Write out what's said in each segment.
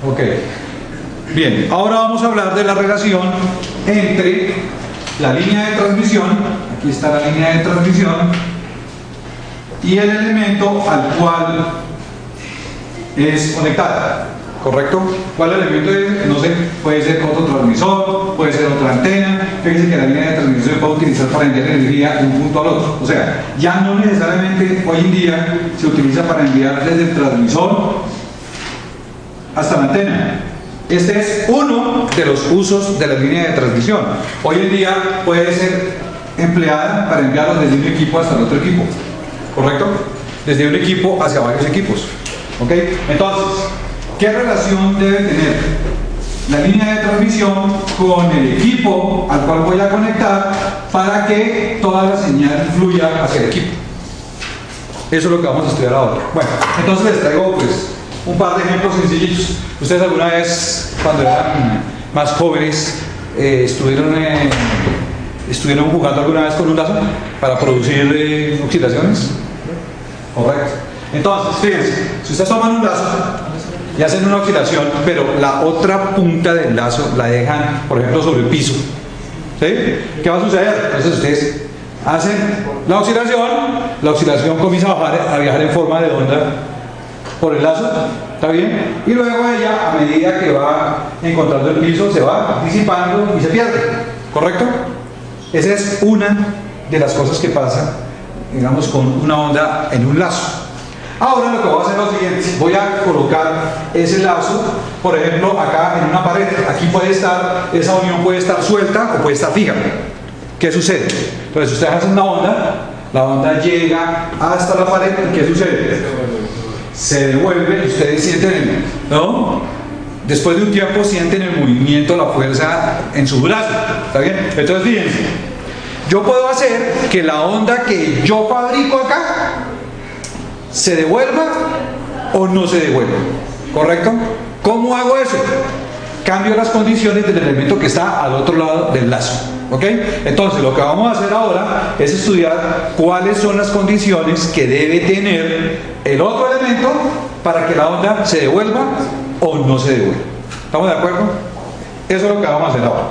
Ok. Bien, ahora vamos a hablar de la relación entre la línea de transmisión, aquí está la línea de transmisión, y el elemento al cual es conectada. ¿Correcto? ¿Cuál elemento es? No sé, puede ser otro transmisor, puede ser otra antena. Fíjense que la línea de transmisión se puede utilizar para enviar energía de un punto al otro. O sea, ya no necesariamente hoy en día se utiliza para enviar desde el transmisor hasta la antena. Este es uno de los usos de la línea de transmisión. Hoy en día puede ser empleada para enviarlo desde un equipo hasta el otro equipo. ¿Correcto? Desde un equipo hacia varios equipos. ¿Ok? Entonces, ¿qué relación debe tener la línea de transmisión con el equipo al cual voy a conectar para que toda la señal fluya hacia el equipo? Eso es lo que vamos a estudiar ahora. Bueno, entonces les traigo pues un par de ejemplos sencillitos. ¿Ustedes alguna vez, cuando eran más jóvenes, estuvieron jugando alguna vez con un lazo para producir oxidaciones? Correcto. Entonces, fíjense, si ustedes toman un lazo y hacen una oxidación, pero la otra punta del lazo la dejan, por ejemplo, sobre el piso, ¿sí? ¿Qué va a suceder? Entonces ustedes hacen la oxidación comienza a viajar en forma de onda por el lazo, ¿está bien? Y luego ella, a medida que va encontrando el piso, se va disipando y se pierde, ¿correcto? Esa es una de las cosas que pasa, digamos, con una onda en un lazo. Ahora lo que voy a hacer es lo siguiente, voy a colocar ese lazo, por ejemplo, acá en una pared. Aquí puede estar, esa unión puede estar suelta o puede estar fija. ¿Qué sucede? Entonces, ustedes hacen una onda, la onda llega hasta la pared, ¿y qué sucede? Se devuelve y ustedes sienten, ¿no? Después de un tiempo sienten el movimiento, la fuerza en su brazo, ¿está bien? Entonces, fíjense, yo puedo hacer que la onda que yo fabrico acá se devuelva o no se devuelva, ¿correcto? ¿Cómo hago eso? Cambio las condiciones del elemento que está al otro lado del lazo, ¿ok? Entonces lo que vamos a hacer ahora es estudiar cuáles son las condiciones que debe tener el otro elemento para que la onda se devuelva o no se devuelva. ¿Estamos de acuerdo? Eso es lo que vamos a hacer ahora.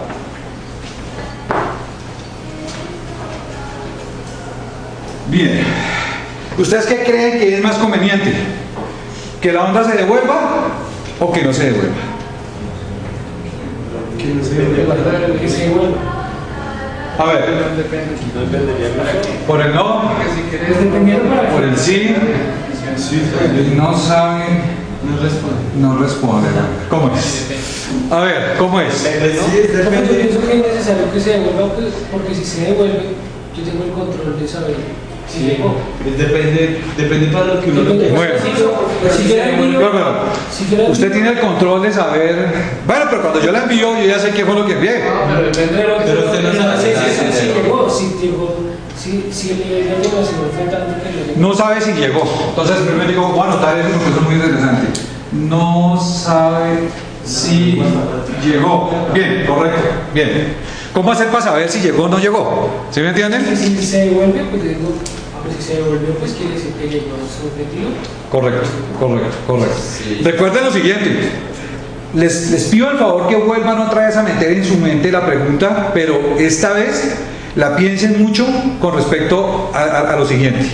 Bien. ¿Ustedes qué creen que es más conveniente? ¿Que la onda se devuelva o que no se devuelva? Que no se devuelva. A ver. ¿Por el no? ¿Por el sí? No sabe. No responde. ¿Cómo es? A ver, ¿cómo es? Yo pienso que es necesario que se devuelva, porque si se devuelve, yo tengo el control de saber. Sí, depende para lo que uno lo quiera. Bueno, usted tiene el control de saber. Bueno, pero cuando yo la envío, yo ya sé qué fue lo que envié. Pero depende de lo que usted no sabe si el nivel de animación fue tanto que no sabe si llegó. Entonces, primero digo, voy a anotar eso porque eso es muy interesante. No sabe si llegó. Bien, correcto. Bien. ¿Cómo hacer para saber si llegó o no llegó? ¿Sí me entienden? Si se devuelve, pues digo, si se devolvió, pues quiere decir que llegó a su objetivo. Correcto. Sí. Recuerden lo siguiente. Les pido el favor que vuelvan otra vez a meter en su mente la pregunta, pero esta vez la piensen mucho con respecto a lo siguiente.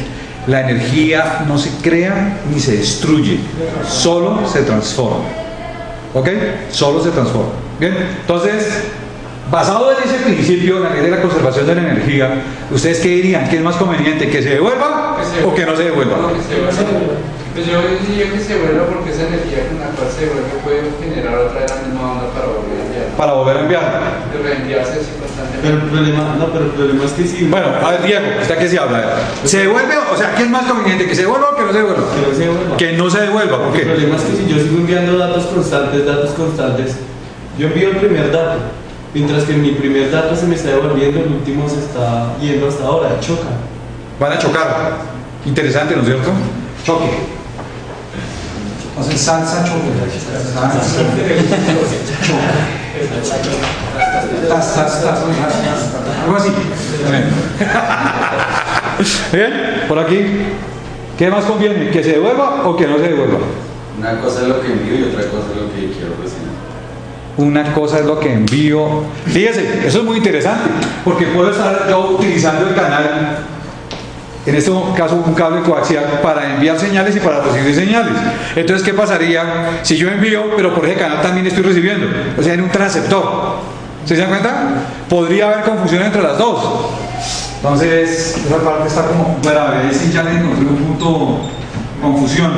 La energía no se crea ni se destruye, solo se transforma. ¿Ok? Solo se transforma. Bien, entonces, basado en ese principio, la ley de la conservación de la energía, ¿ustedes qué dirían? ¿Qué es más conveniente? ¿Que se devuelva o que no se devuelva? Pues yo diría que se devuelva porque esa energía con la cual se devuelve puede generar otra vez la misma onda para volver a enviar. Para volver a enviar. De reenviarse así constantemente. Pero el problema es que sí. Bueno, a ver, Diego, ¿usted qué se habla? ¿Se devuelve? O sea, ¿qué es más conveniente? ¿Que se devuelva o que no se devuelva? Que no se devuelva. Que no se devuelva, ¿por qué? El problema es que si yo sigo enviando datos constantes, yo envío el primer dato, mientras que mi primer dato se me está devolviendo, el último se está yendo hasta ahora, choca. Van a chocar. Interesante, ¿no es cierto? Choque. Entonces, salsa choque. Algo así. Bien, por aquí. ¿Qué más conviene? ¿Que se devuelva o que no se devuelva? Una cosa es lo que envío y otra cosa es lo que quiero recibir. Una cosa es lo que envío. Fíjese, eso es muy interesante, porque puedo estar yo utilizando el canal, en este caso un cable coaxial, para enviar señales y para recibir señales. Entonces, ¿qué pasaría si yo envío, pero por ese canal también estoy recibiendo? O sea, en un transceptor. ¿Se dan cuenta? Podría haber confusión entre las dos. Entonces, esa parte está como, bueno, a ver si ya le encontré un punto de confusión.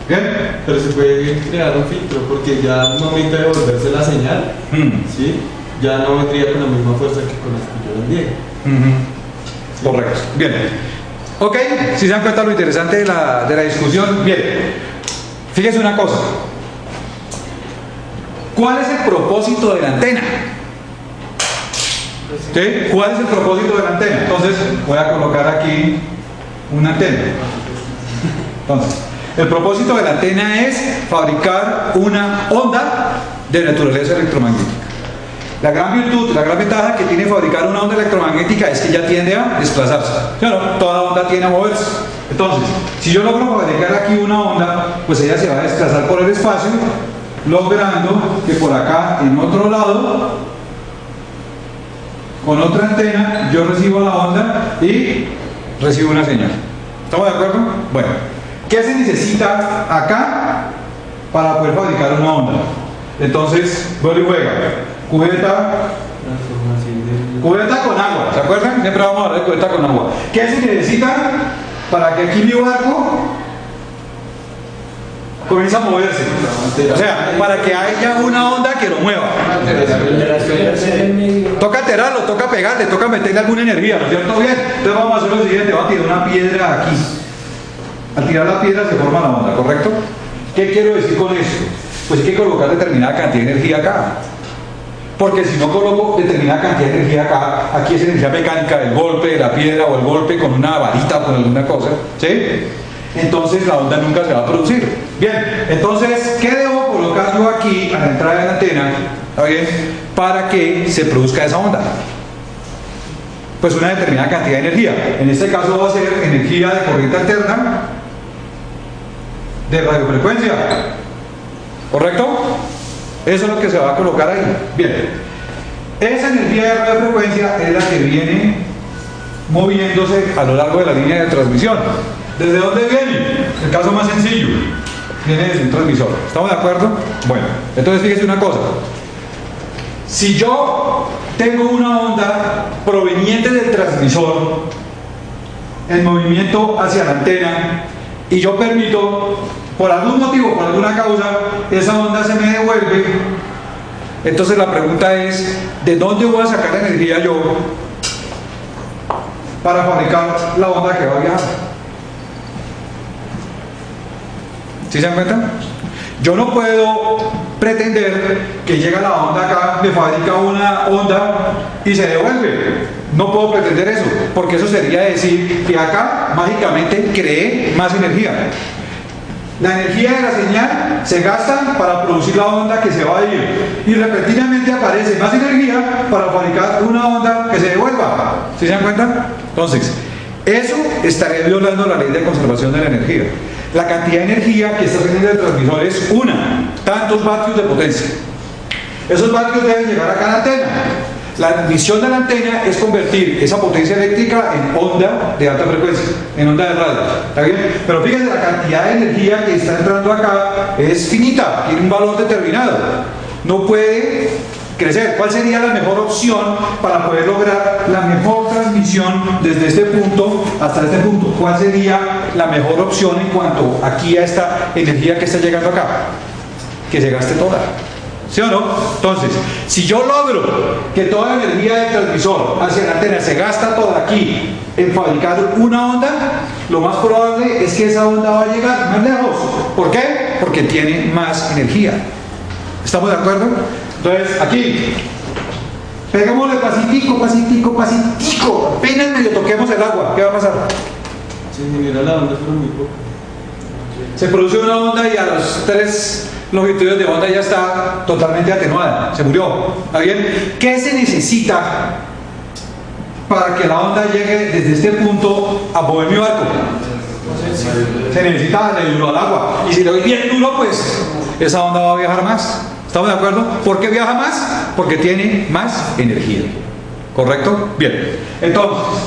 ¿Bien? Pero se puede crear un filtro porque ya al momento de devolverse la señal, ¿sí? Ya no vendría con la misma fuerza que con las que yo la envié. ¿Sí? Correcto. Bien. Ok, si se dan cuenta lo interesante de la discusión. Bien. Fíjese una cosa. ¿Cuál es el propósito de la antena? ¿Sí? ¿Cuál es el propósito de la antena? Entonces, voy a colocar aquí una antena. Entonces, el propósito de la antena es fabricar una onda de naturaleza electromagnética. La gran virtud, la gran ventaja que tiene fabricar una onda electromagnética es que ya tiende a desplazarse. Claro, toda onda tiende a moverse. Entonces, si yo logro fabricar aquí una onda, pues ella se va a desplazar por el espacio, logrando que por acá, en otro lado, con otra antena, yo recibo la onda y recibo una señal. ¿Estamos de acuerdo? Bueno, ¿qué se necesita acá para poder fabricar una onda? Entonces, vuelve y juega. Cubeta con agua, ¿se acuerdan? Siempre vamos a hablar de cubeta con agua. ¿Qué se necesita para que aquí mi barco comience a moverse? O sea, para que haya una onda que lo mueva. Toca aterrarlo, toca pegarle, toca meterle alguna energía, ¿no es cierto? Bien, entonces vamos a hacer lo siguiente, vamos a tirar una piedra aquí. Al tirar la piedra se forma la onda, ¿correcto? ¿Qué quiero decir con esto? Pues hay que colocar determinada cantidad de energía acá. Porque si no coloco determinada cantidad de energía acá, aquí es energía mecánica del golpe de la piedra o el golpe con una varita o con alguna cosa, ¿sí? Entonces la onda nunca se va a producir. Bien, entonces, ¿qué debo colocar yo aquí a la entrada de la antena? ¿Está bien? Para que se produzca esa onda. Pues una determinada cantidad de energía. En este caso va a ser energía de corriente alterna de radiofrecuencia. ¿Correcto? Eso es lo que se va a colocar ahí. Bien. Esa energía de radiofrecuencia es la que viene moviéndose a lo largo de la línea de transmisión. ¿Desde dónde viene? El caso más sencillo. Viene desde un transmisor. ¿Estamos de acuerdo? Bueno, entonces fíjese una cosa. Si yo tengo una onda proveniente del transmisor en movimiento hacia la antena y yo permito, por algún motivo, por alguna causa, esa onda se me devuelve, entonces la pregunta es, ¿de dónde voy a sacar la energía yo para fabricar la onda que va a viajar? ¿Sí se dan cuenta? Yo no puedo pretender que llega la onda acá, me fabrica una onda y se devuelve. No puedo pretender eso, porque eso sería decir que acá mágicamente creé más energía. La energía de la señal se gasta para producir la onda que se va a ir y repentinamente aparece más energía para fabricar una onda que se devuelva. ¿Sí se dan cuenta? Entonces, eso estaría violando la ley de conservación de la energía. La cantidad de energía que está teniendo el transmisor es una, tantos vatios de potencia. Esos vatios deben llegar acá a la antena. La misión de la antena es convertir esa potencia eléctrica en onda de alta frecuencia, en onda de radio. ¿Está bien? Pero fíjense, la cantidad de energía que está entrando acá es finita, tiene un valor determinado. No puede crecer. ¿Cuál sería la mejor opción para poder lograr la mejor transmisión desde este punto hasta este punto? ¿Cuál sería la mejor opción en cuanto aquí a esta energía que está llegando acá? Que se gaste toda. ¿Sí o no? Entonces, si yo logro que toda la energía del transmisor hacia la antena se gasta toda aquí en fabricar una onda, lo más probable es que esa onda va a llegar más lejos. ¿Por qué? Porque tiene más energía. ¿Estamos de acuerdo? Entonces, aquí, pegámosle pasitico, pasitico, pasitico. Apenas medio toquemos el agua. ¿Qué va a pasar? Se genera la onda, pero muy poco. Se produce una onda y a los 3 longitudes de onda ya está totalmente atenuada. Se murió. ¿Está bien? ¿Qué se necesita para que la onda llegue desde este punto a mover mi barco? Se necesita darle duro al agua. Y si le doy bien duro, pues esa onda va a viajar más. ¿Estamos de acuerdo? ¿Por qué viaja más? Porque tiene más energía. ¿Correcto? Bien. Entonces,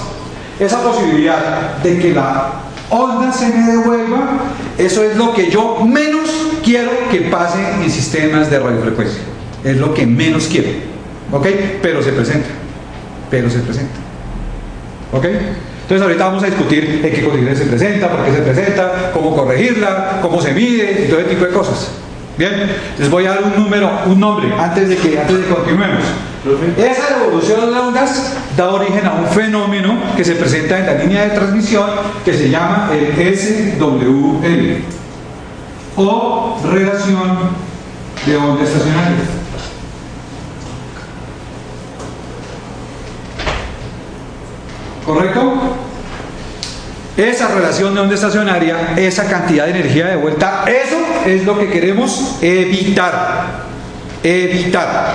esa posibilidad de que la onda se me devuelva, eso es lo que yo menos quiero que pase en sistemas de radiofrecuencia. Es lo que menos quiero. ¿Ok? Pero se presenta. ¿Ok? Entonces ahorita vamos a discutir en qué condiciones se presenta, por qué se presenta, cómo corregirla, cómo se mide y todo ese tipo de cosas. Bien, les voy a dar un nombre antes de que continuemos. Esa evolución de ondas da origen a un fenómeno que se presenta en la línea de transmisión que se llama el SWL o relación de onda estacionaria. ¿Correcto? Esa relación de onda estacionaria, esa cantidad de energía de vuelta, eso es lo que queremos evitar. Evitar.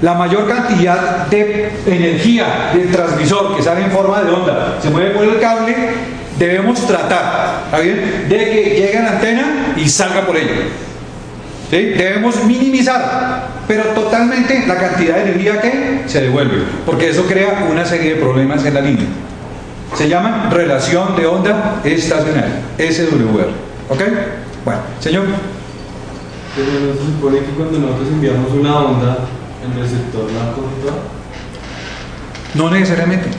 La mayor cantidad de energía del transmisor que sale en forma de onda, se mueve por el cable, debemos tratar, ¿está bien?, de que llegue a la antena y salga por ella. ¿Sí? Debemos minimizar, pero totalmente la cantidad de energía que se devuelve, porque eso crea una serie de problemas en la línea. Se llama relación de onda estacionaria, SWR. ¿Ok? Bueno, señor. Pero no se supone que cuando nosotros enviamos una onda, el receptor la corta. No necesariamente.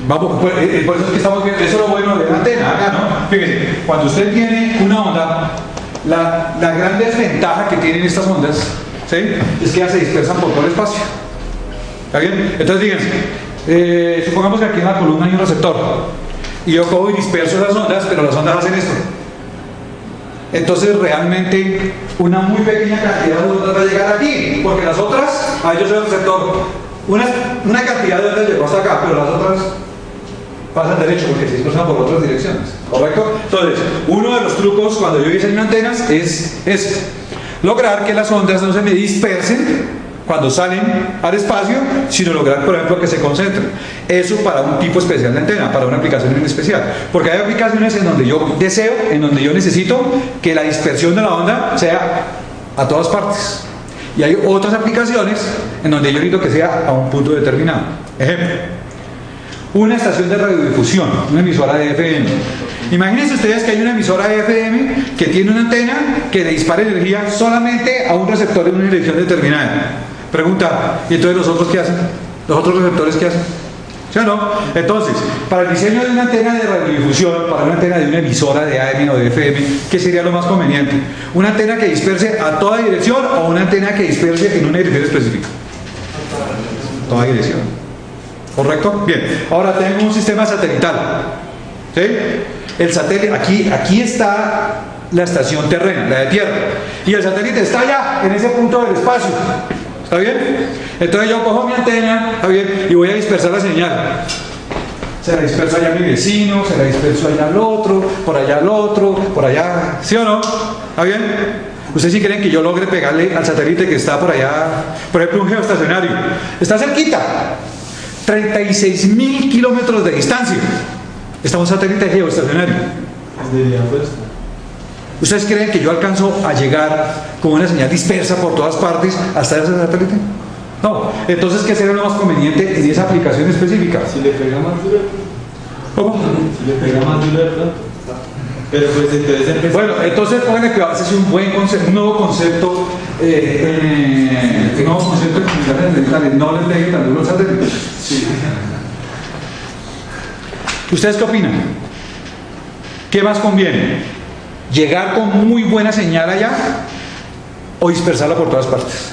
Vamos, por eso es que estamos viendo, eso es lo bueno de la antena, acá, ¿no? Fíjese, cuando usted tiene una onda, la gran desventaja que tienen estas ondas, ¿sí?, es que ya se dispersan por todo el espacio. ¿Está bien? Entonces, fíjense, supongamos que aquí en la columna hay un receptor y yo cojo y disperso las ondas, pero las ondas hacen esto. Entonces realmente una muy pequeña cantidad de ondas va a llegar aquí, porque las otras, yo soy el receptor, una cantidad de ondas llegó hasta acá, pero las otras pasan derecho porque se dispersan por otras direcciones. ¿Correcto? Entonces, uno de los trucos cuando yo diseño antenas es lograr que las ondas no se me dispersen cuando salen al espacio, sino lograr, por ejemplo, que se concentren. Eso para un tipo especial de antena, para una aplicación en especial. Porque hay aplicaciones en donde yo deseo, en donde yo necesito que la dispersión de la onda sea a todas partes. Y hay otras aplicaciones en donde yo necesito que sea a un punto determinado. Ejemplo, una estación de radiodifusión, una emisora de FM. Imagínense ustedes que hay una emisora de FM que tiene una antena que le dispara energía solamente a un receptor en una dirección determinada. Pregunta, ¿y entonces los otros qué hacen? ¿Los otros receptores qué hacen? ¿Sí o no? Entonces, para el diseño de una antena de radiodifusión, para una antena de una emisora de AM o de FM, ¿qué sería lo más conveniente? ¿Una antena que disperse a toda dirección o una antena que disperse en una dirección específica? Toda dirección. ¿Correcto? Bien. Ahora tengo un sistema satelital. ¿Sí? El satélite, aquí está la estación terrena, la de tierra. Y el satélite está allá, en ese punto del espacio. ¿Está bien? Entonces yo cojo mi antena, ¿está bien?, y voy a dispersar la señal. Se la disperso allá a mi vecino, se la disperso allá al otro, por allá, ¿sí o no? ¿Está bien? ¿Ustedes sí creen que yo logre pegarle al satélite que está por allá? Por ejemplo, un geoestacionario. Está cerquita, 36.000 kilómetros de distancia. Está un satélite geoestacionario. ¿Ustedes creen que yo alcanzo a llegar con una señal dispersa por todas partes hasta ese satélite? No. Entonces, ¿qué sería lo más conveniente en esa aplicación específica? Si le pega más duro. ¿Cómo? Si le pega más duro de pronto. Pero pues entonces... Bueno, entonces pónganle cuidado, ese es un buen concepto, un nuevo concepto en comunicaciones digitales. No les peguen tan duro al satélite. Sí. ¿Ustedes qué opinan? ¿Qué más conviene? ¿Llegar con muy buena señal allá o dispersarla por todas partes?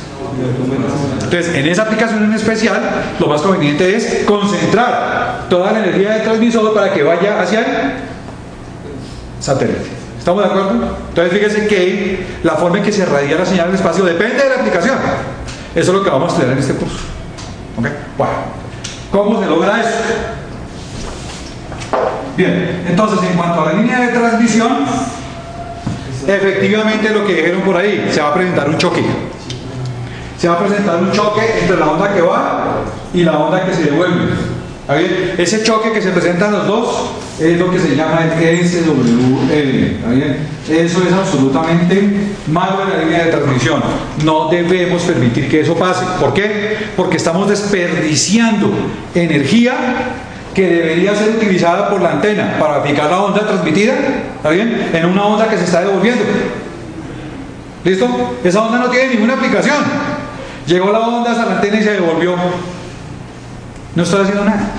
Entonces, en esa aplicación en especial, lo más conveniente es concentrar toda la energía del transmisor para que vaya hacia el satélite. ¿Estamos de acuerdo? Entonces, fíjense que la forma en que se radia la señal del espacio depende de la aplicación. Eso es lo que vamos a estudiar en este curso. ¿Ok? Bueno, ¿cómo se logra eso? Bien, entonces en cuanto a la línea de transmisión, efectivamente lo que dijeron por ahí, se va a presentar un choque. Se va a presentar un choque entre la onda que va y la onda que se devuelve. ¿Está bien? Ese choque que se presenta en los dos es lo que se llama el SWL. ¿Está bien? Eso es absolutamente malo en la línea de transmisión. No debemos permitir que eso pase. ¿Por qué? Porque estamos desperdiciando energía que debería ser utilizada por la antena para aplicar la onda transmitida, ¿está bien?, en una onda que se está devolviendo. ¿Listo? Esa onda no tiene ninguna aplicación. Llegó la onda hasta la antena y se devolvió. No estoy haciendo nada.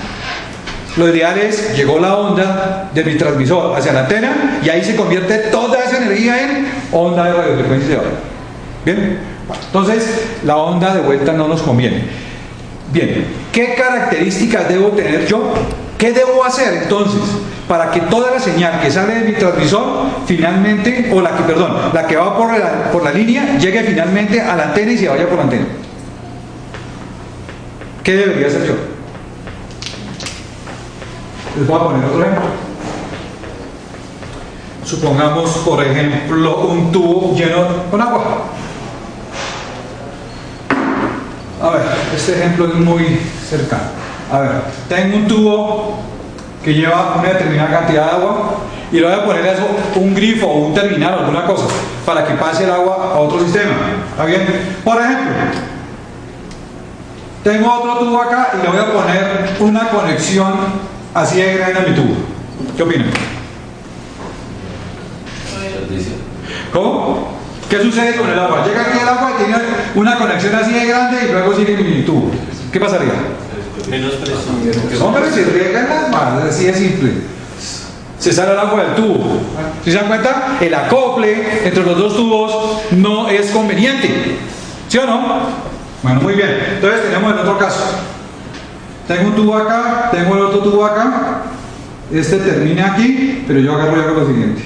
Lo ideal es, llegó la onda de mi transmisor hacia la antena y ahí se convierte toda esa energía en onda de radiofrecuencia de onda. ¿Bien? Entonces, la onda de vuelta no nos conviene. Bien, ¿qué características debo tener yo? ¿Qué debo hacer entonces para que toda la señal que sale de mi transmisor finalmente, o la que va por la línea, llegue finalmente a la antena y se vaya por la antena? ¿Qué debería hacer yo? Les voy a poner otro ejemplo. Supongamos, por ejemplo, un tubo lleno con agua. A ver, este ejemplo es muy cercano. A ver, tengo un tubo que lleva una determinada cantidad de agua y le voy a poner a eso un grifo o un terminal o alguna cosa para que pase el agua a otro sistema. ¿Está bien? Por ejemplo, tengo otro tubo acá y le voy a poner una conexión así de grande a mi tubo. ¿Qué opinan? ¿Cómo? ¿Qué sucede con el agua? Llega aquí el agua y tiene una conexión así de grande y luego sigue mi tubo. ¿Qué pasaría? Menos presión. Hombre, se riegan las manos, así de simple. Se sale el agua del tubo. ¿Sí se dan cuenta? El acople entre los dos tubos no es conveniente. ¿Sí o no? Bueno, muy bien. Entonces tenemos el otro caso. Tengo un tubo acá, tengo el otro tubo acá. Este termina aquí, pero yo agarro y hago lo siguiente.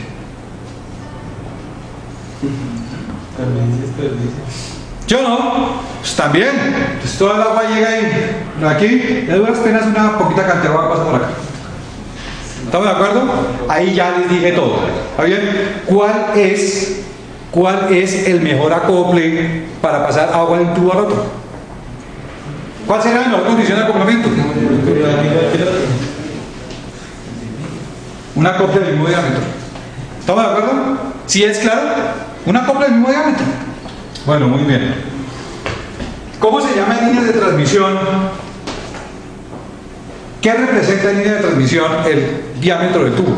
¿Sí o no? Pues también. Pues todo el agua llega ahí. Aquí, de duras penas una poquita cantidad de agua pasa por acá. ¿Estamos de acuerdo? Ahí ya les dije todo. ¿Está bien? ¿Cuál es el mejor acople para pasar agua de un tubo al otro? ¿Cuál será la mejor condición de acoplamiento? Un acople del mismo diámetro. ¿Estamos de acuerdo? ¿Sí es claro? Un acople del mismo diámetro. Bueno, muy bien. ¿Cómo se llama en líneas de transmisión? ¿Qué representa en línea de transmisión el diámetro del tubo?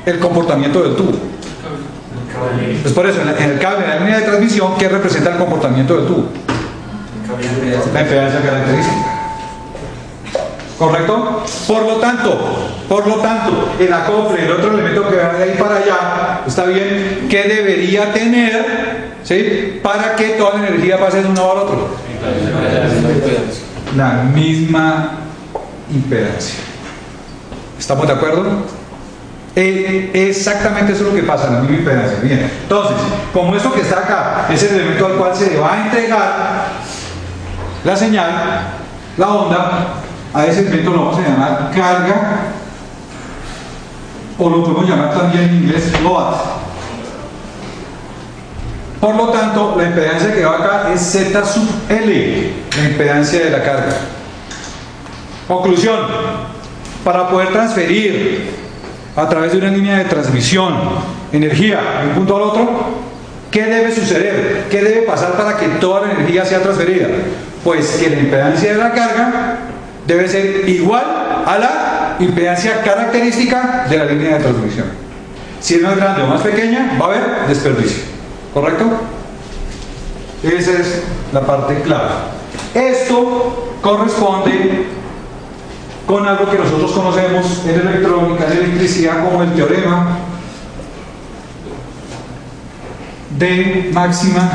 El comportamiento del tubo. Pues por eso, en el cable, en la línea de transmisión, ¿qué representa el comportamiento del tubo? La impedancia característica. ¿Correcto? Por lo tanto, el acople, el otro elemento que va de ahí para allá, ¿está bien? ¿Qué debería tener? ¿Sí? Para que toda la energía pase de un lado al otro. La misma impedancia. ¿Estamos de acuerdo? Exactamente eso es lo que pasa, la misma impedancia. Bien, entonces, como esto que está acá es el elemento al cual se le va a entregar la señal, la onda, a ese elemento lo vamos a llamar carga, o lo podemos llamar también en inglés load. Por lo tanto, la impedancia que va acá es Z sub L, la impedancia de la carga. Conclusión: para poder transferir a través de una línea de transmisión energía de un punto al otro, ¿qué debe suceder? ¿Qué debe pasar para que toda la energía sea transferida? Pues que la impedancia de la carga debe ser igual a la impedancia característica de la línea de transmisión. Si es más grande o más pequeña, va a haber desperdicio. ¿Correcto? Esa es la parte clave. Esto corresponde con algo que nosotros conocemos en electrónica, en electricidad, como el teorema de máxima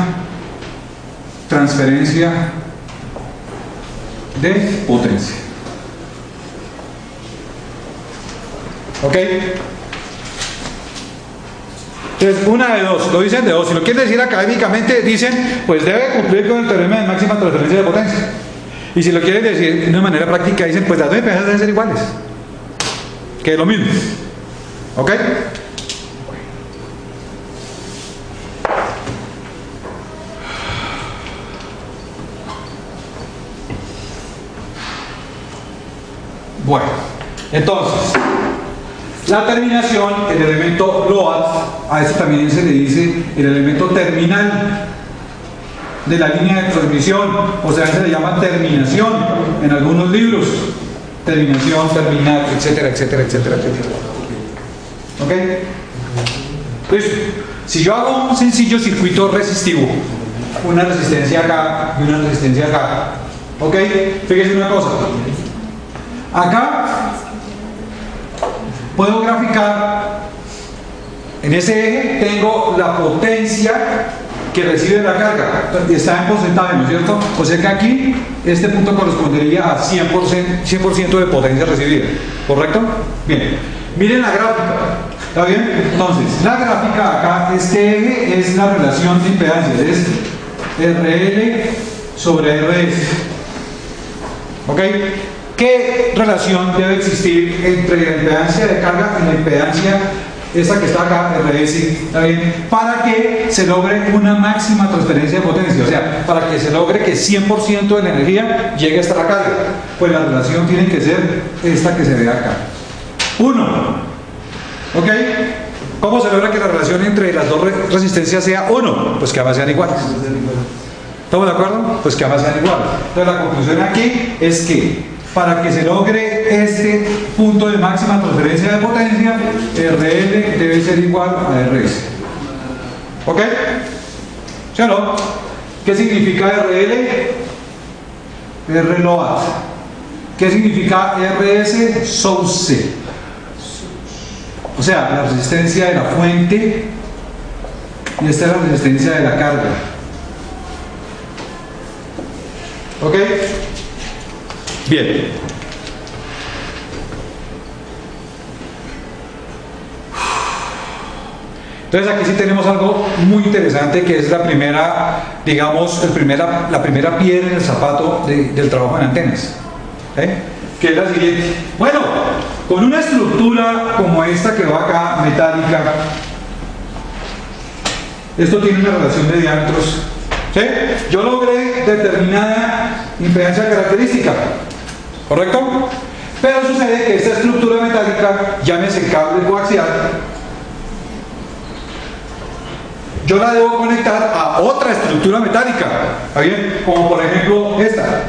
transferencia de potencia. ¿Ok? Entonces, una de dos, lo dicen de dos. Si lo quieren decir académicamente, dicen, pues debe cumplir con el teorema de máxima transferencia de potencia. Y si lo quieren decir de una manera práctica, dicen, pues las dos impedancias deben ser iguales. Que es lo mismo. ¿Ok? Bueno, entonces, la terminación, el elemento load, a eso también se le dice el elemento terminal de la línea de transmisión, o sea, se le llama terminación en algunos libros. Terminación, terminal, etcétera, etcétera, etcétera, etcétera. ¿Ok? Listo. Si yo hago un sencillo circuito resistivo, una resistencia acá y una resistencia acá, ¿ok? Fíjense una cosa. Acá puedo graficar, en ese eje tengo la potencia que recibe la carga, está en porcentaje, ¿no es cierto? O sea que aquí este punto correspondería a 100% de potencia recibida, ¿correcto? Bien, miren la gráfica, ¿está bien? Entonces, la gráfica acá, este eje es la relación de impedancias, es RL sobre RS, ¿ok? ¿Qué relación debe existir entre la impedancia de carga y la impedancia esa que está acá, RS, ¿está bien? Para que se logre una máxima transferencia de potencia, o sea, para que se logre que 100% de la energía llegue hasta la carga, pues la relación tiene que ser esta que se ve acá. 1, ¿ok? ¿Cómo se logra que la relación entre las dos resistencias sea 1? Pues que ambas sean iguales. ¿Estamos de acuerdo? Pues que ambas sean iguales. Entonces la conclusión aquí es que para que se logre este punto de máxima transferencia de potencia, RL debe ser igual a RS. ¿Ok? ¿Sí o no? ¿Qué significa RL? R load. ¿Qué significa RS? Source. O sea, la resistencia de la fuente y esta es la resistencia de la carga. ¿Ok? Bien. Entonces aquí sí tenemos algo muy interesante que es la primera, digamos, la primera piedra en el zapato del trabajo en antenas. Que es la siguiente. Bueno, con una estructura como esta que va acá, metálica, esto tiene una relación de diámetros. ¿Sí? Yo logré determinada impedancia característica, ¿correcto? Pero sucede que esta estructura metálica, llámese cable coaxial, yo la debo conectar a otra estructura metálica, ¿está bien? Como por ejemplo esta.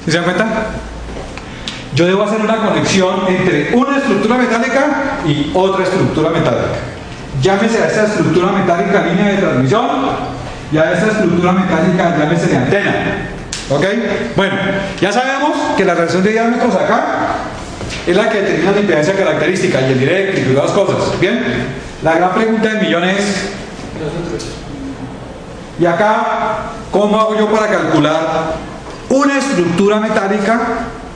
¿Sí se dan cuenta? Yo debo hacer una conexión entre una estructura metálica y otra estructura metálica. Llámese a esta estructura metálica línea de transmisión y a esta estructura metálica llámese de antena. ¿Ok? Bueno, ya sabemos que la relación de diámetros acá es la que determina la impedancia característica y el dieléctrico y las cosas. ¿Bien? La gran pregunta del millón es: ¿y acá cómo hago yo para calcular una estructura metálica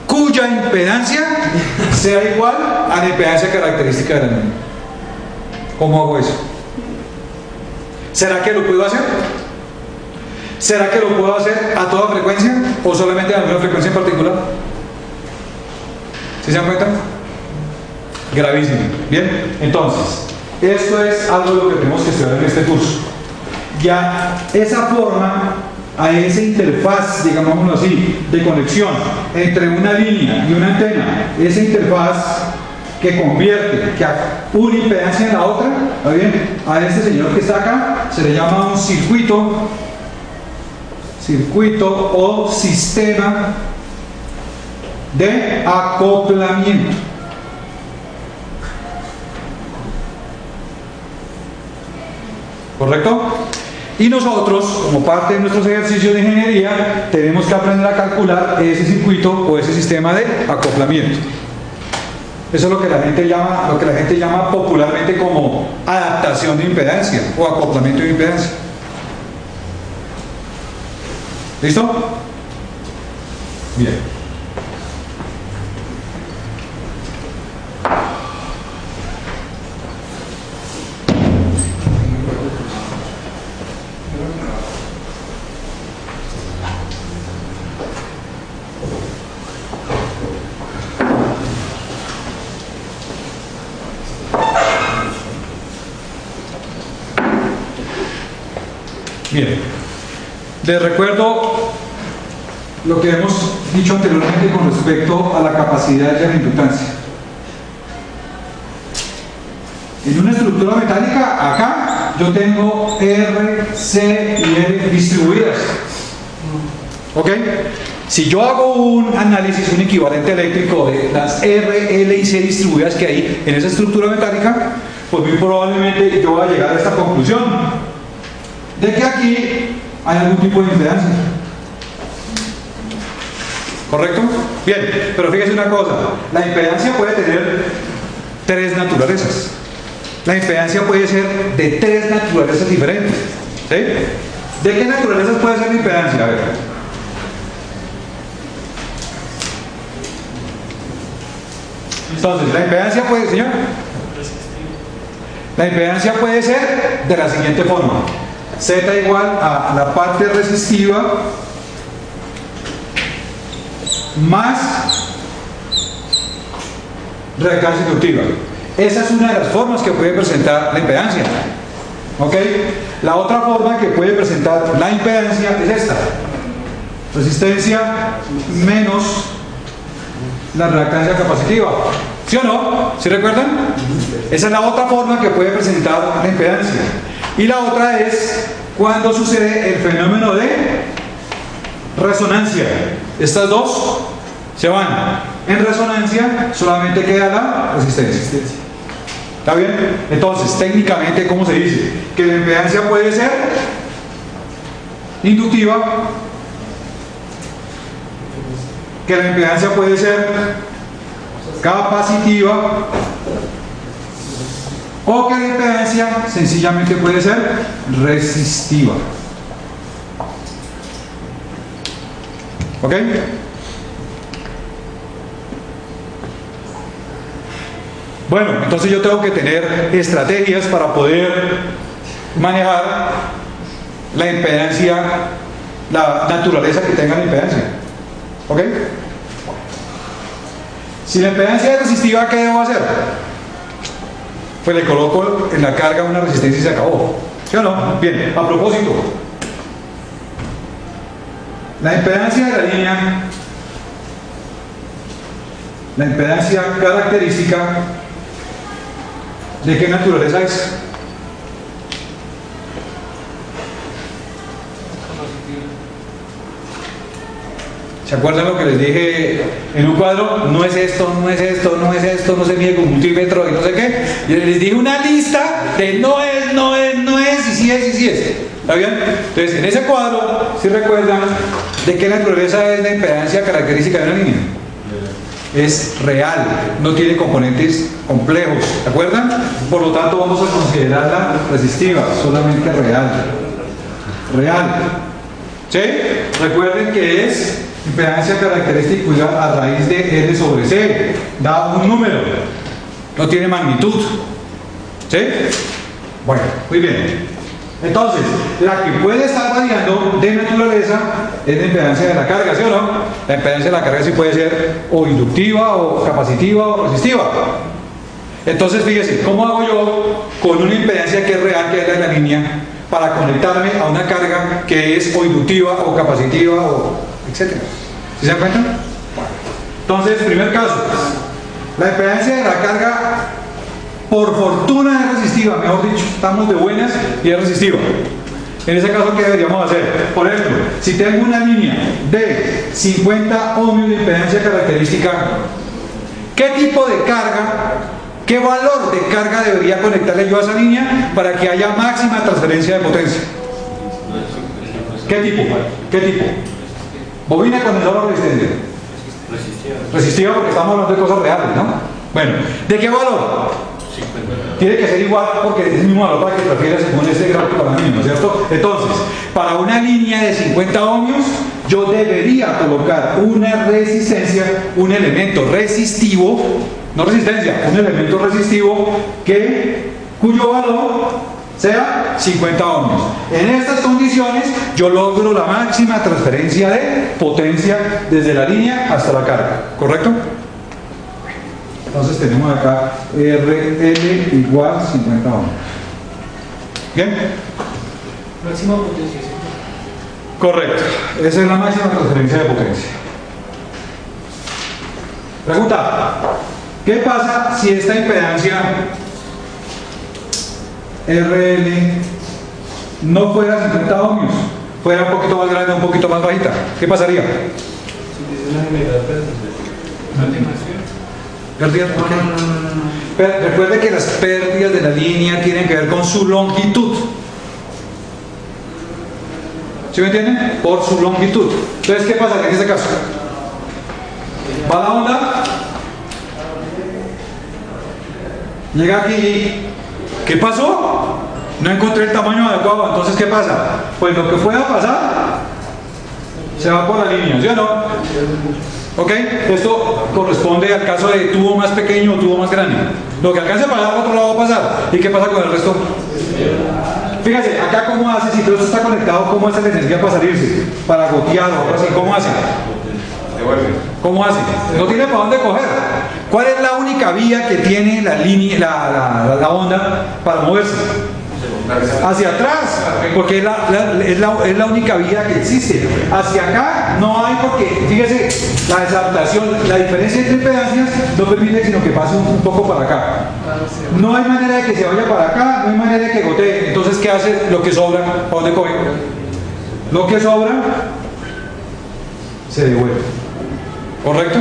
cuya impedancia sea igual a la impedancia característica de la misma? ¿Cómo hago eso? ¿Será que lo puedo hacer? ¿Será que lo puedo hacer a toda frecuencia o solamente a alguna frecuencia en particular? ¿Sí se dan cuenta? Gravísimo. Bien, entonces, esto es algo de lo que tenemos que estudiar en este curso. Ya esa forma, a esa interfaz, digámoslo así, de conexión entre una línea y una antena, esa interfaz que convierte que una impedancia en la otra, ¿está bien? A este señor que está acá se le llama un circuito o sistema de acoplamiento. ¿Correcto? Y nosotros, como parte de nuestros ejercicios de ingeniería, tenemos que aprender a calcular ese circuito o ese sistema de acoplamiento. Eso es lo que la gente llama popularmente como adaptación de impedancia o acoplamiento de impedancia. ¿Listo? Bien. Bien, les recuerdo lo que hemos dicho anteriormente con respecto a la capacidad y a la inductancia. En una estructura metálica, acá yo tengo R, C y L distribuidas. ¿Ok? Si yo hago un análisis, un equivalente eléctrico de las R, L y C distribuidas que hay en esa estructura metálica, pues muy probablemente yo voy a llegar a esta conclusión de que aquí hay algún tipo de impedancia. ¿Correcto? Bien, pero fíjese una cosa, la impedancia puede tener tres naturalezas. La impedancia puede ser de tres naturalezas diferentes. ¿Sí? ¿De qué naturalezas puede ser la impedancia? A ver. Entonces, la impedancia puede, señor, la impedancia puede ser de la siguiente forma: Z igual a la parte resistiva más reactancia inductiva. Esa es una de las formas que puede presentar la impedancia. ¿Ok? La otra forma que puede presentar la impedancia es esta: resistencia menos la reactancia capacitiva. ¿Sí o no? ¿Sí recuerdan? Esa es la otra forma que puede presentar la impedancia. Y la otra es cuando sucede el fenómeno de resonancia. Estas dos se van. En resonancia solamente queda la resistencia. ¿Está bien? Entonces, técnicamente, ¿cómo se dice? Que la impedancia puede ser inductiva, que la impedancia puede ser capacitiva, o que la impedancia sencillamente puede ser resistiva. ¿Ok? Bueno, entonces yo tengo que tener estrategias para poder manejar la impedancia, la naturaleza que tenga la impedancia. ¿Ok? Si la impedancia es resistiva, ¿qué debo hacer? Pues le coloco en la carga una resistencia y se acabó. ¿Sí o no? Bien, a propósito, la impedancia de la línea, la impedancia característica, ¿de qué naturaleza es? ¿Se acuerdan lo que les dije en un cuadro? No es esto, no es esto, no es esto, no se mide con multímetro y no sé qué. Y les dije una lista de no es, no es, no es, y sí es, y sí es. ¿Está bien? Entonces, en ese cuadro, si recuerdan, ¿de qué naturaleza es la impedancia característica de una línea? Es real, no tiene componentes complejos, ¿de acuerdan? Por lo tanto, vamos a considerarla resistiva, solamente real. Real. ¿Sí? Recuerden que es impedancia característica igual a raíz de R sobre C. Da un número, no tiene magnitud. ¿Sí? Bueno, muy bien. Entonces, la que puede estar variando de naturaleza es la impedancia de la carga, ¿sí o no? La impedancia de la carga sí puede ser o inductiva, o capacitiva, o resistiva. Entonces, fíjese, ¿cómo hago yo con una impedancia que es real, que es la de la línea, para conectarme a una carga que es o inductiva, o capacitiva, o etcétera? ¿Sí se dan cuenta? Entonces, primer caso, la impedancia de la carga, por fortuna, es resistiva, mejor dicho, estamos de buenas y es resistiva. En ese caso, ¿qué deberíamos hacer? Por ejemplo, si tengo una línea de 50 ohmios de impedancia característica, ¿qué tipo de carga, qué valor de carga debería conectarle yo a esa línea para que haya máxima transferencia de potencia? ¿Qué tipo? ¿Qué tipo? Bobina, condensador o resistencia. Resistiva, porque estamos hablando de cosas reales, ¿no? Bueno, ¿de qué valor? Tiene que ser igual porque es el mismo valor para que transfiera según este gráfico para mí, ¿no es cierto? Entonces, para una línea de 50 ohmios, yo debería colocar una resistencia, un elemento resistivo, no resistencia, un elemento resistivo cuyo valor sea 50 ohmios. En estas condiciones, yo logro la máxima transferencia de potencia desde la línea hasta la carga, ¿correcto? Entonces tenemos acá RL igual 50 ohmios. ¿Bien? Máxima potencia, ¿sí? Correcto. Esa es la máxima transferencia de potencia. Pregunta. ¿Qué pasa si esta impedancia RL no fuera 50 ohmios? Fuera un poquito más grande, un poquito más bajita. ¿Qué pasaría? ¿Pérdidas? Recuerde que las pérdidas de la línea tienen que ver con su longitud. ¿Sí me entienden? Por su longitud. Entonces, ¿qué pasa en este caso? Va la onda, llega aquí, ¿qué pasó? No encontré el tamaño adecuado, entonces ¿qué pasa? Pues lo que pueda pasar se va por la línea, ¿sí o no? ¿Ok? Esto corresponde al caso de tubo más pequeño o tubo más grande. Lo que alcance a pasar, al otro lado va a pasar. ¿Y qué pasa con el resto? Fíjate, acá cómo hace, si todo esto está conectado, cómo hace la energía para salirse, para gotear o algo así, ¿cómo hace? ¿Cómo hace? No tiene para dónde coger. ¿Cuál es la única vía que tiene la línea, la onda para moverse? Hacia atrás, porque es la única vía que existe. Hacia acá no hay, porque fíjese, la desadaptación, la diferencia entre impedancias no permite sino que pase un poco para acá. No hay manera de que se vaya para acá, no hay manera de que gotee. Entonces, ¿qué hace? Lo que sobra, ¿a dónde coge? Lo que sobra se devuelve. ¿Correcto?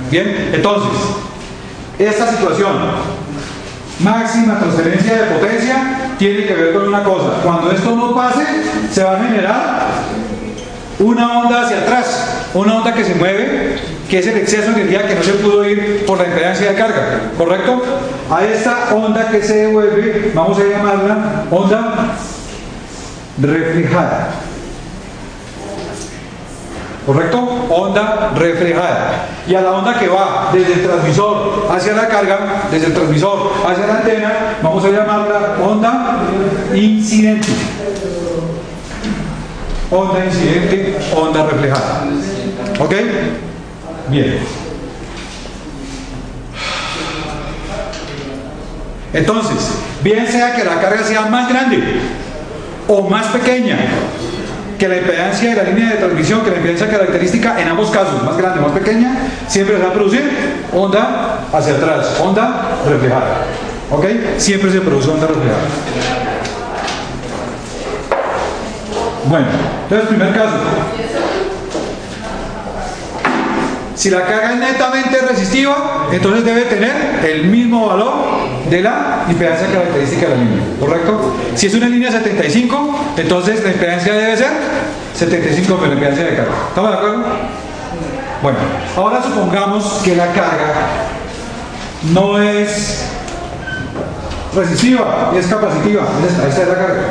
Bien, entonces, esta situación, máxima transferencia de potencia, tiene que ver con una cosa. Cuando esto no pase, se va a generar una onda hacia atrás, una onda que se mueve, que es el exceso de energía que no se pudo ir por la impedancia de carga. ¿Correcto? A esta onda que se devuelve, vamos a llamarla onda reflejada. ¿Correcto? Onda reflejada. Y a la onda que va desde el transmisor hacia la carga, desde el transmisor hacia la antena, vamos a llamarla onda incidente. Onda incidente, onda reflejada. ¿Ok? Bien. Entonces, bien sea que la carga sea más grande o más pequeña que la impedancia de la línea de transmisión, que la impedancia característica, en ambos casos, más grande o más pequeña, siempre se va a producir onda hacia atrás, onda reflejada. ¿Ok? Siempre se produce onda reflejada. Bueno, entonces, primer caso. Si la carga es netamente resistiva, entonces debe tener el mismo valor de la impedancia característica de la línea, ¿correcto? Si es una línea 75, entonces la impedancia debe ser 75 por la impedancia de carga. ¿Estamos de acuerdo? Bueno, ahora supongamos que la carga no es resistiva, es capacitiva. Esta es la carga.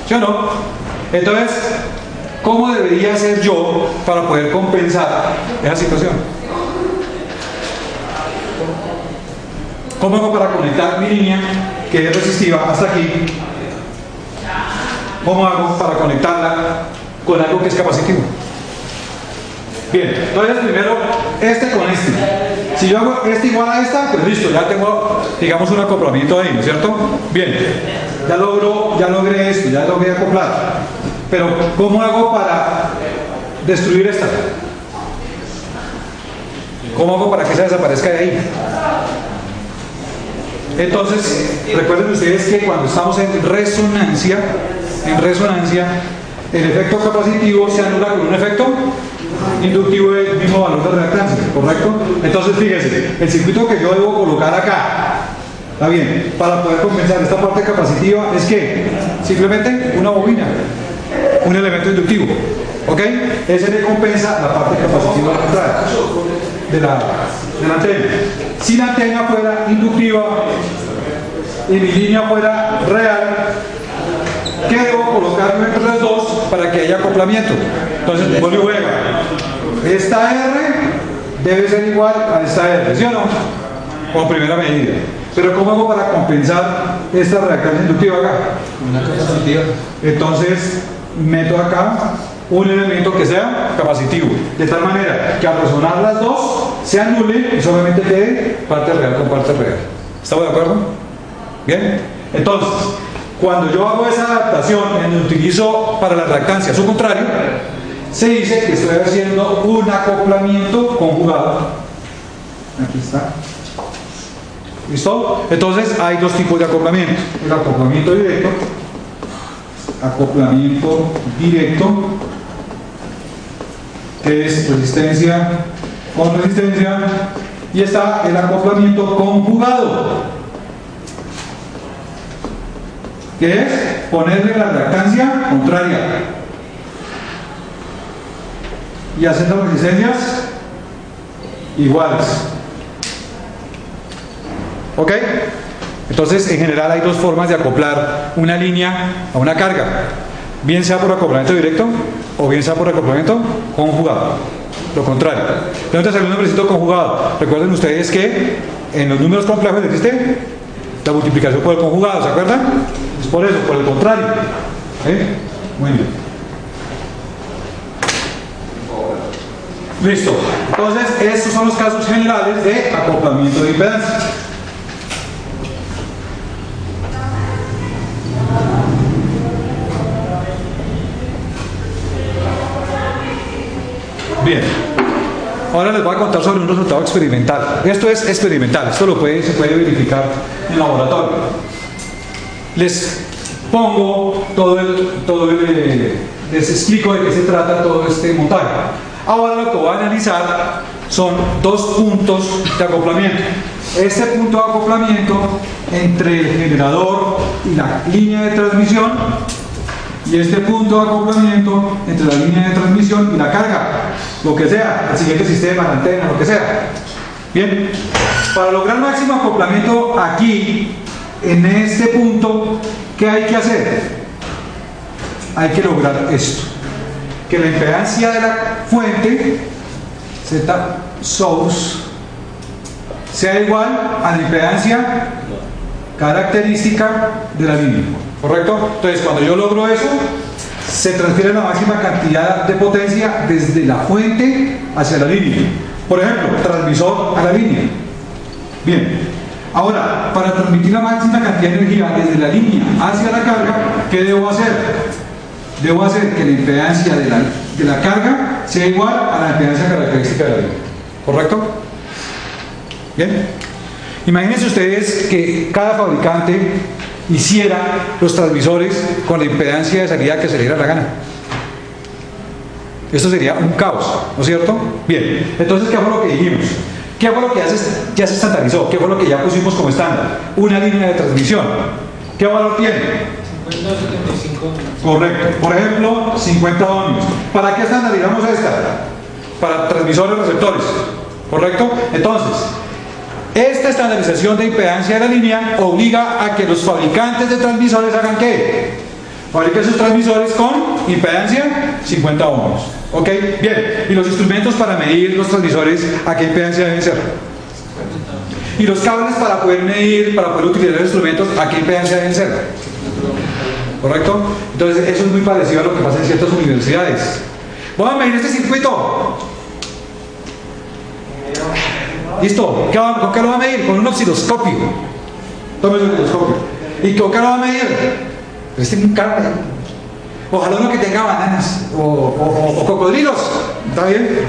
¿Sí o no? Entonces, ¿cómo debería hacer yo para poder compensar esa situación? ¿Cómo hago para conectar mi línea, que es resistiva, hasta aquí? ¿Cómo hago para conectarla con algo que es capacitivo? Bien, entonces primero este con este. Si yo hago este igual a esta, pues listo, ya tengo, digamos, un acoplamiento ahí, ¿no es cierto? Bien, ya logré esto, ya logré acoplar. Pero, ¿cómo hago para destruir esta? ¿Cómo hago para que se desaparezca de ahí? Entonces, recuerden ustedes que cuando estamos en resonancia, el efecto capacitivo se anula con un efecto inductivo del mismo valor de reactancia, ¿correcto? Entonces, fíjense, el circuito que yo debo colocar acá, ¿está bien? Para poder compensar esta parte capacitiva es que simplemente una bobina, un elemento inductivo, ¿ok? Ese le compensa la parte capacitiva de la antena. Si la antena fuera inductiva y mi línea fuera real, ¿qué debo colocarme entre las dos para que haya acoplamiento? Entonces, vuelvo y juega. Esta R debe ser igual a esta R, ¿sí o no? Como primera medida. Pero ¿cómo hago para compensar esta reactancia inductiva acá? Una capacitiva. Entonces, meto acá un elemento que sea capacitivo, de tal manera que al resonar las dos se anule y solamente quede parte real con parte real. ¿Estamos de acuerdo? Bien. Entonces, Cuando yo hago esa adaptación y utilizo para la reactancia su contrario, se dice que estoy haciendo un acoplamiento conjugado. Aquí está. ¿Listo? Entonces hay dos tipos de acoplamiento. El acoplamiento directo, que es resistencia con resistencia, y está el acoplamiento conjugado, que es ponerle la reactancia contraria y hacer las resistencias iguales. ¿Ok? Entonces, en general hay dos formas de acoplar una línea a una carga, bien sea por acoplamiento directo o bien sea por acoplamiento conjugado, lo contrario. Entonces, salió un nombrecito conjugado. Recuerden ustedes que en los números complejos existe la multiplicación por el conjugado, ¿se acuerdan? Es por eso, por el contrario. Muy bien. Listo. Entonces, estos son los casos generales de acoplamiento de impedancia. Bien, ahora les voy a contar sobre un resultado experimental. Esto es experimental, esto se puede verificar en laboratorio. Les pongo les explico de qué se trata todo este montaje. Ahora lo que voy a analizar son dos puntos de acoplamiento. Este punto de acoplamiento entre el generador y la línea de transmisión, y este punto de acoplamiento entre la línea de transmisión y la carga, lo que sea, el siguiente sistema, la antena, lo que sea. Bien, para lograr máximo acoplamiento aquí, en este punto, ¿qué hay que hacer? Hay que lograr esto, que la impedancia de la fuente, Z source, sea igual a la impedancia característica de la línea. ¿Correcto? Entonces, cuando yo logro eso, se transfiere la máxima cantidad de potencia desde la fuente hacia la línea. Por ejemplo, transmisor a la línea. Bien. Ahora, para transmitir la máxima cantidad de energía desde la línea hacia la carga, ¿qué debo hacer? Debo hacer que la impedancia de la carga sea igual a la impedancia característica de la línea. ¿Correcto? Bien. Imagínense ustedes que cada fabricante hiciera los transmisores con la impedancia de salida que se le diera la gana. Esto sería un caos, ¿no es cierto? Bien, entonces, ¿qué fue lo que dijimos? ¿Qué fue lo que ya se estandarizó? ¿Qué fue lo que ya pusimos como estándar? Una línea de transmisión. ¿Qué valor tiene? 50-75 ohmios. Correcto. Por ejemplo, 50 ohmios. ¿Para qué estandarizamos esta? Para transmisores receptores. ¿Correcto? Entonces, esta estandarización de impedancia de la línea obliga a que los fabricantes de transmisores hagan ¿qué? Fabriquen sus transmisores con impedancia 50 ohmios. ¿Ok? Bien. ¿Y los instrumentos para medir los transmisores a qué impedancia deben ser? ¿Y los cables para poder medir, para poder utilizar los instrumentos, a qué impedancia deben ser? ¿Correcto? Entonces, eso es muy parecido a lo que pasa en ciertas universidades. Voy a medir este circuito. ¿Listo? ¿Con qué lo va a medir? Con un osciloscopio. Tome el osciloscopio. ¿Y con qué lo va a medir? Este es un cable. Ojalá uno que tenga bananas o cocodrilos. ¿Está bien?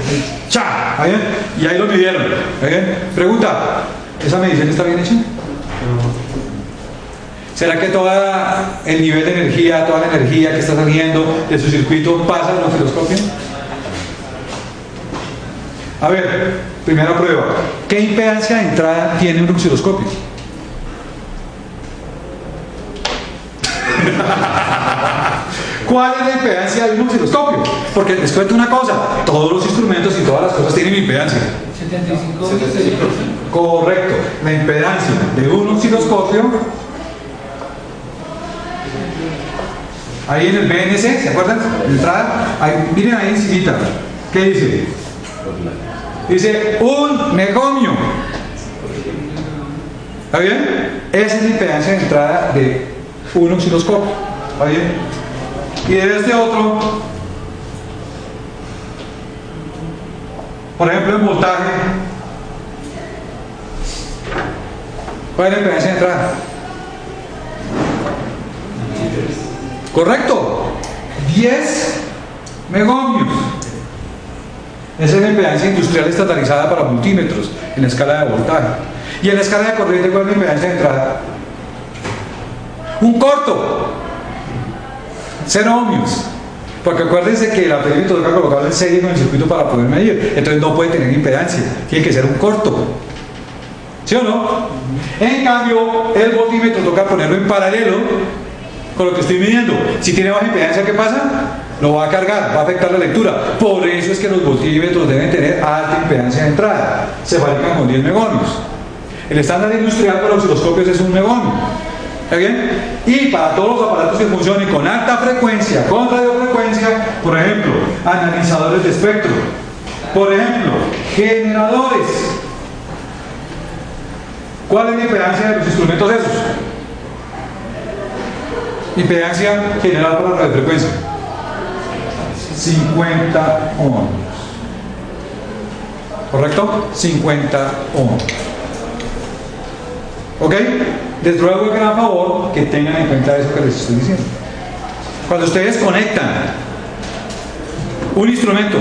¡Cha! ¿Está bien? Y ahí lo midieron. ¿Está bien? Pregunta: ¿esa medición está bien hecha? ¿Será que todo el nivel de energía, toda la energía que está saliendo de su circuito pasa en el osciloscopio? A ver, primera prueba. ¿Qué impedancia de entrada tiene un osciloscopio? ¿Cuál es la impedancia de un osciloscopio? Porque les cuento una cosa, todos los instrumentos y todas las cosas tienen impedancia. 75 ohmios. Correcto. La impedancia de un osciloscopio, ahí en el BNC, ¿se acuerdan? La entrada, ahí, miren ahí encimita. ¿Qué dice? Dice 1 megohmio. ¿Está bien? Esa es la impedancia de entrada de un osciloscopio. ¿Está bien? Y de este otro, por ejemplo, en voltaje, ¿cuál es la impedancia de entrada? ¿Correcto? 10 megohmios. Esa es la impedancia industrial estandarizada para multímetros en la escala de voltaje. Y en la escala de corriente, ¿cuál es la impedancia de entrada? Un corto. 0 ohmios. Porque acuérdense que el perímetro toca colocarlo en serie con el circuito para poder medir. Entonces no puede tener impedancia. Tiene que ser un corto. ¿Sí o no? En cambio, el voltímetro toca ponerlo en paralelo con lo que estoy midiendo. Si tiene baja impedancia, ¿qué pasa? Lo va a cargar, va a afectar la lectura. Por eso es que los voltímetros deben tener alta impedancia de entrada. Se fabrican con 10 megohmios. El estándar industrial para osciloscopios es 1 megohmio. ¿Está bien? Y para todos los aparatos que funcionen con alta frecuencia, con radiofrecuencia, por ejemplo, analizadores de espectro, por ejemplo, generadores. ¿Cuál es la impedancia de los instrumentos esos? Impedancia general para la radiofrecuencia. 50 ohmios. ¿Correcto? 50 ohmios. ¿Ok? Les ruego el gran favor que tengan en cuenta eso que les estoy diciendo. Cuando ustedes conectan un instrumento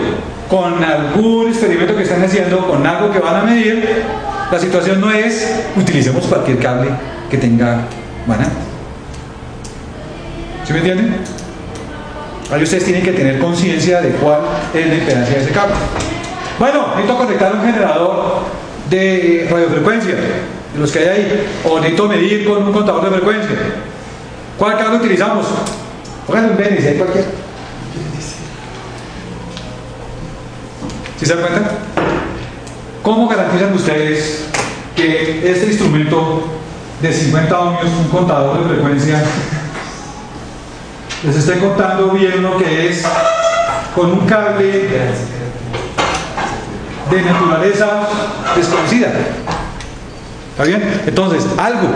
con algún experimento que están haciendo, con algo que van a medir, la situación no es utilicemos cualquier cable que tenga mana. ¿Sí me entienden? Ahí ustedes tienen que tener conciencia de cuál es la impedancia de ese cable. Bueno, necesito conectar un generador de radiofrecuencia, de los que hay ahí, o necesito medir con un contador de frecuencia. ¿Cuál cable utilizamos? Pónganle un BNC, hay cualquiera. ¿Sí se dan cuenta? ¿Cómo garantizan ustedes que este instrumento de 50 ohmios, un contador de frecuencia, les esté contando bien lo que es con un cable de naturaleza desconocida? ¿Está bien? Entonces, algo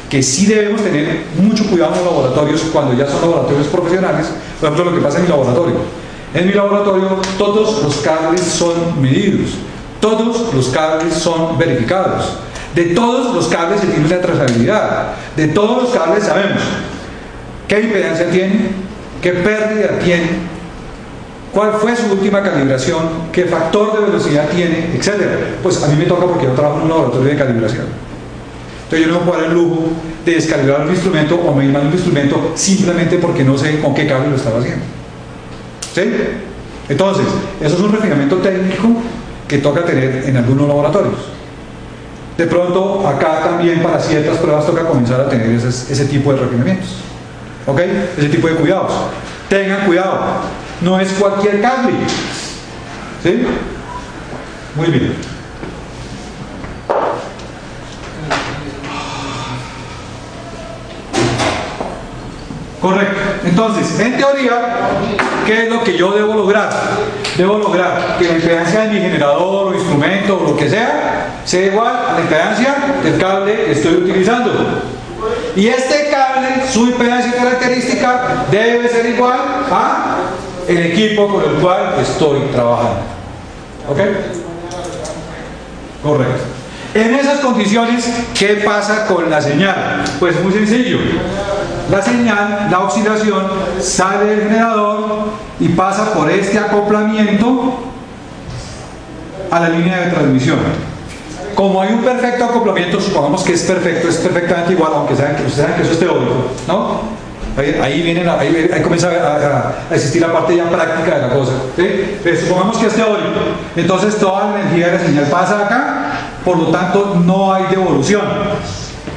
que sí debemos tener mucho cuidado en los laboratorios, cuando ya son laboratorios profesionales, por ejemplo, lo que pasa en mi laboratorio. En mi laboratorio, todos los cables son medidos, todos los cables son verificados, de todos los cables se tiene una trazabilidad, de todos los cables sabemos qué impedancia tiene, qué pérdida tiene, cuál fue su última calibración, qué factor de velocidad tiene, etc. Pues a mí me toca porque yo trabajo en un laboratorio de calibración. Entonces yo no me puedo dar el lujo de descalibrar un instrumento o medir mal un instrumento simplemente porque no sé con qué cable lo estaba haciendo. ¿Sí? Entonces, eso es un refinamiento técnico que toca tener en algunos laboratorios. De pronto, acá también para ciertas pruebas toca comenzar a tener ese tipo de refinamientos. ¿Ok? Ese tipo de cuidados. Tengan cuidado. No es cualquier cable. ¿Sí? Muy bien. Correcto. Entonces, en teoría, ¿qué es lo que yo debo lograr? Debo lograr que la impedancia de mi generador o instrumento o lo que sea igual a la impedancia del cable que estoy utilizando. Y este cable, su impedancia característica, debe ser igual a el equipo con el cual estoy trabajando. ¿Ok? Correcto. En esas condiciones, ¿qué pasa con la señal? Pues muy sencillo. La señal, la oscilación, sale del generador y pasa por este acoplamiento a la línea de transmisión. Como hay un perfecto acoplamiento, supongamos que es perfecto, es perfectamente igual, aunque ustedes saben que eso es teórico, ¿no? Ahí comienza a existir la parte ya práctica de la cosa, ¿sí? Pero supongamos que es teórico, entonces toda la energía de la señal pasa acá, por lo tanto no hay devolución.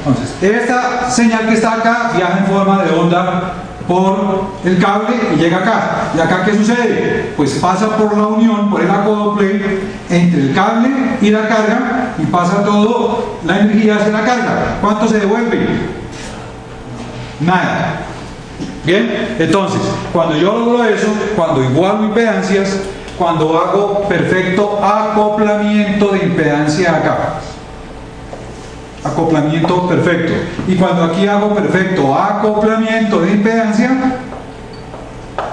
Entonces, esta señal que está acá viaja en forma de onda por el cable y llega acá. ¿Y acá qué sucede? Pues pasa por la unión, por el acople entre el cable y la carga y pasa toda la energía hacia la carga. ¿Cuánto se devuelve? Nada. Bien, entonces, cuando yo logro eso, cuando igualo impedancias, cuando hago perfecto acoplamiento de impedancia acá, acoplamiento perfecto, y cuando aquí hago perfecto acoplamiento de impedancia,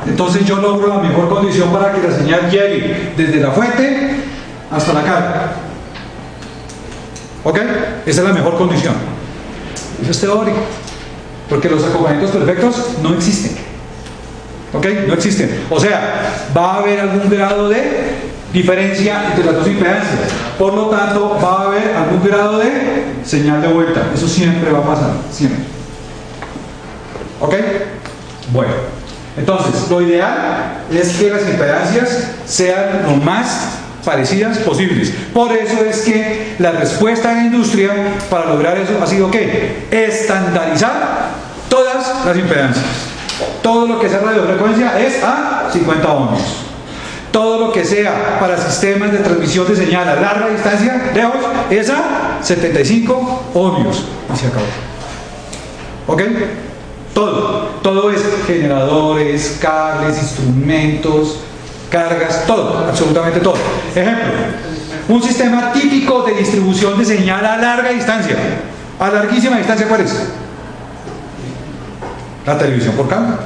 entonces yo logro la mejor condición para que la señal llegue desde la fuente hasta la carga. ¿Ok? Esa es la mejor condición. Eso es teórico, porque los acoplamientos perfectos no existen. ¿Ok? No existen. O sea, va a haber algún grado de diferencia entre las dos impedancias. Por lo tanto, va a haber algún grado de señal de vuelta. Eso siempre va a pasar, siempre. ¿Ok? Bueno, entonces, lo ideal es que las impedancias sean lo más parecidas posibles. Por eso es que la respuesta de la industria para lograr eso ha sido ¿qué? Estandarizar todas las impedancias. Todo lo que sea radiofrecuencia es a 50 ohmios. Todo lo que sea para sistemas de transmisión de señal a larga distancia, lejos, es a 75 ohmios. Y se acabó. ¿Ok? Todo es generadores, cables, instrumentos, cargas, todo, absolutamente todo. Ejemplo, un sistema típico de distribución de señal a larga distancia. A larguísima distancia, ¿cuál es? La televisión por cable.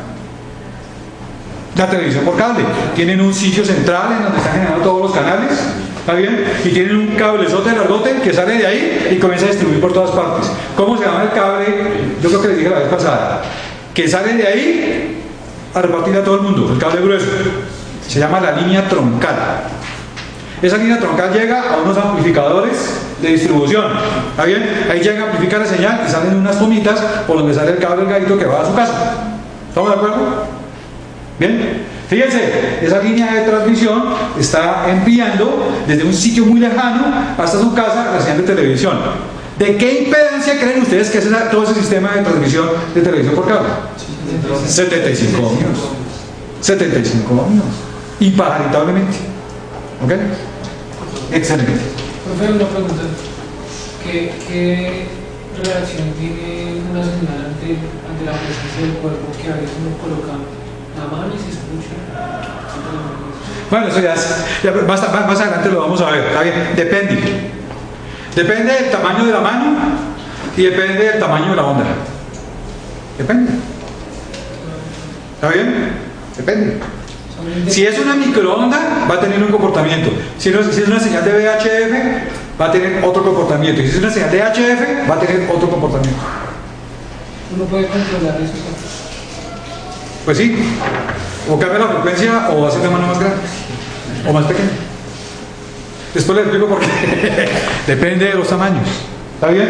La televisión por cable. Tienen un sitio central en donde están generando todos los canales, ¿está bien? Y tienen un cablezote largote que sale de ahí y comienza a distribuir por todas partes. ¿Cómo se llama el cable? Yo creo que les dije la vez pasada. Que sale de ahí a repartir a todo el mundo, el cable grueso. Se llama la línea troncal. Esa línea troncal llega a unos amplificadores de distribución, ¿está bien? Ahí llega a amplificar la señal y salen unas tomitas por donde sale el cable del garito que va a su casa. ¿Estamos de acuerdo? Bien, fíjense, esa línea de transmisión está enviando desde un sitio muy lejano hasta su casa la señal de televisión. ¿De qué impedancia creen ustedes que es todo ese sistema de transmisión de televisión por cable? 75 ohmios. 75 ohmios. Impagaritablemente. ¿Ok? Excelente. Profe, una pregunta. ¿Qué reacción tiene una señal ante la presencia del cuerpo que a veces uno coloca la mano y se escucha? Bueno, eso ya más adelante lo vamos a ver. ¿Está bien? Depende. Depende del tamaño de la mano y depende del tamaño de la onda. Depende. ¿Está bien? Depende. Si es una microonda, va a tener un comportamiento. Si es una señal de VHF, va a tener otro comportamiento. Y si es una señal de HF, va a tener otro comportamiento. ¿Uno puede controlar eso? Pues sí. O cambia la frecuencia o hace la mano más grande o más pequeña. Después les explico por qué. Depende de los tamaños. ¿Está bien?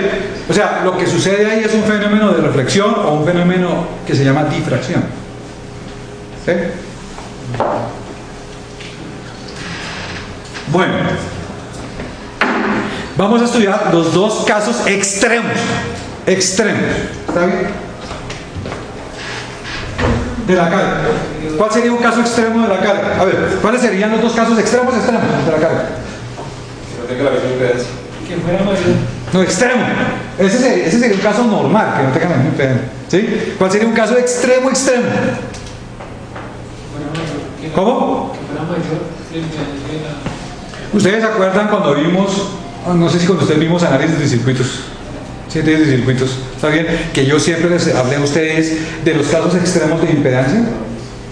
O sea, lo que sucede ahí es un fenómeno de reflexión o un fenómeno que se llama difracción. ¿Sí? Bueno, vamos a estudiar los dos casos extremos. Extremos. ¿Está bien? De la carga. ¿Cuál sería un caso extremo de la carga? A ver, ¿cuáles serían los dos casos extremos de la carga? Que no tenga la misma impedancia. Que fuera mayor. No, extremo. Ese sería un caso normal, que no tenga la misma impedancia. ¿Sí? ¿Cuál sería un caso extremo? ¿Cómo? Que fuera mayor la impedancia de la... ¿Ustedes se acuerdan cuando vimos, no sé si cuando ustedes vimos análisis de circuitos? Síntesis de circuitos. ¿Está bien? Que yo siempre les hablé a ustedes de los casos extremos de impedancia.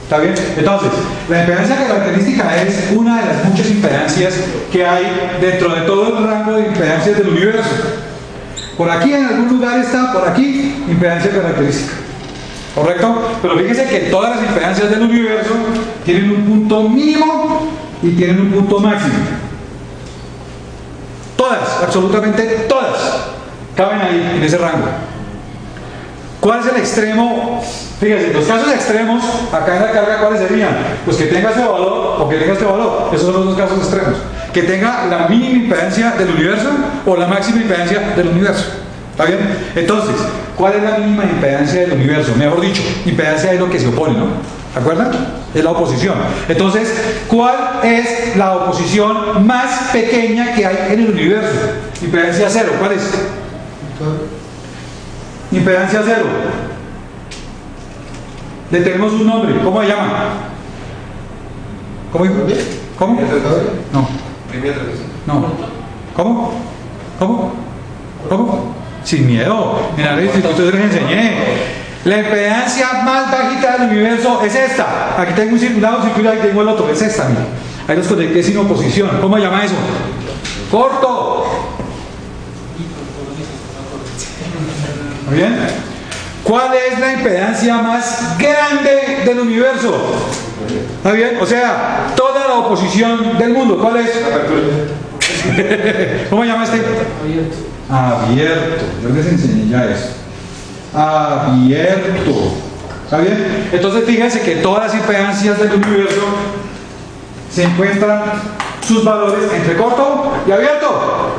¿Está bien? Entonces, la impedancia característica es una de las muchas impedancias que hay dentro de todo el rango de impedancias del universo. Por aquí en algún lugar está, por aquí, impedancia característica. ¿Correcto? Pero fíjense que todas las impedancias del universo tienen un punto mínimo y tienen un punto máximo. Todas, absolutamente todas, caben ahí, en ese rango. ¿Cuál es el extremo? Fíjense, los casos extremos, acá en la carga, ¿cuáles serían? Pues que tenga este valor o que tenga este valor. Esos son los dos casos extremos. Que tenga la mínima impedancia del universo o la máxima impedancia del universo. ¿Está bien? Entonces, ¿cuál es la mínima impedancia del universo? Mejor dicho, impedancia es lo que se opone, ¿no? ¿De acuerdo? Es la oposición. Entonces, ¿cuál es la oposición más pequeña que hay en el universo? Impedancia cero. ¿Cuál es? Impedancia cero. Le tenemos un nombre. ¿Cómo se llama? ¿Cómo? ¿Cómo? No. No. ¿Cómo? ¿Cómo? ¿Cómo? Sin miedo. En el instituto les enseñé. La impedancia más bajita del universo es esta. Aquí tengo un circulado, ahí tengo el otro. Es esta, mira. Ahí los conecté sin oposición. ¿Cómo se llama eso? Corto. ¿Muy bien? ¿Cuál es la impedancia más grande del universo? ¿Está bien? O sea, toda la oposición del mundo. ¿Cuál es? ¿Cómo se llama este? Abierto. Abierto. Yo les enseñé ya eso. Abierto. ¿Está bien? Entonces fíjense que todas las impedancias del universo se encuentran sus valores entre corto y abierto.